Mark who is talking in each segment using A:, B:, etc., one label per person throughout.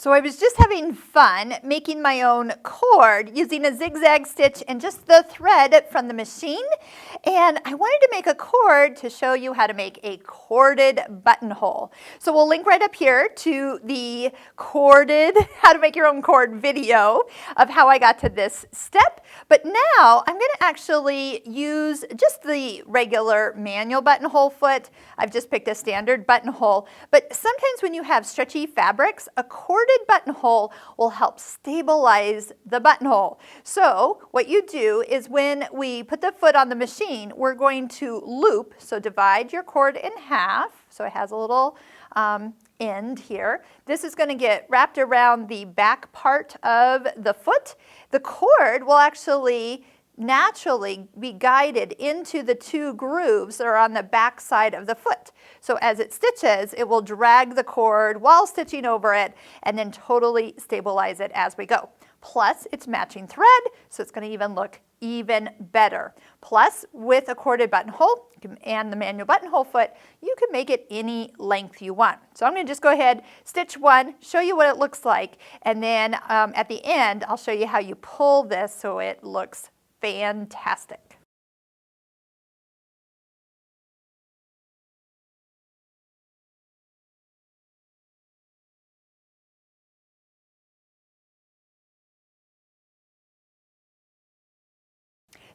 A: So I was just having fun making my own cord using a zigzag stitch and just the thread from the machine. And I wanted to make a cord to show you how to make a corded buttonhole. So we'll link right up here to the corded, how to make your own cord video of how I got to this step. But now I'm going to actually use just the regular manual buttonhole foot. I've just picked a standard buttonhole. But sometimes when you have stretchy fabrics, a corded buttonhole will help stabilize the buttonhole. So what you do is when we put the foot on the machine, we're going to loop, so divide your cord in half, so it has a little end here. This is going to get wrapped around the back part of the foot. The cord will actually naturally be guided into the two grooves that are on the back side of the foot. So as it stitches, it will drag the cord while stitching over it and then totally stabilize it as we go. Plus, it's matching thread, so it's going to even look even better. Plus, with a corded buttonhole and the manual buttonhole foot, you can make it any length you want. So I'm going to just go ahead, stitch one, show you what it looks like, and then at the end, I'll show you how you pull this so it looks fantastic.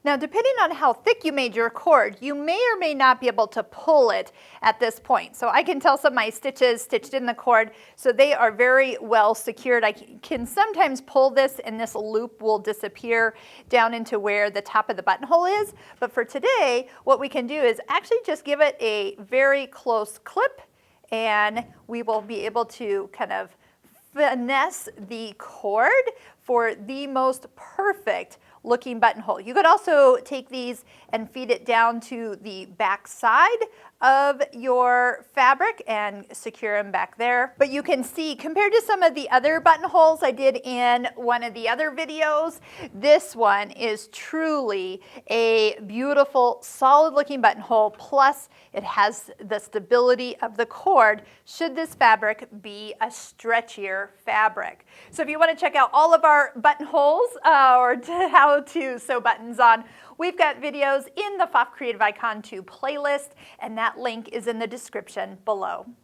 A: Now, depending on how thick you made your cord, you may or may not be able to pull it at this point. So I can tell some of my stitches stitched in the cord, so they are very well secured. I can sometimes pull this and this loop will disappear down into where the top of the buttonhole is. But for today, what we can do is actually just give it a very close clip and we will be able to kind of finesse the cord for the most perfect looking buttonhole. You could also take these and feed it down to the back side of your fabric and secure them back there. But you can see, compared to some of the other buttonholes I did in one of the other videos, this one is truly a beautiful, solid looking buttonhole. Plus, it has the stability of the cord should this fabric be a stretchier fabric. So if you want to check out all of our buttonholes or how to sew buttons on, we've got videos in the Pfaff Creative Icon 2 playlist, and that link is in the description below.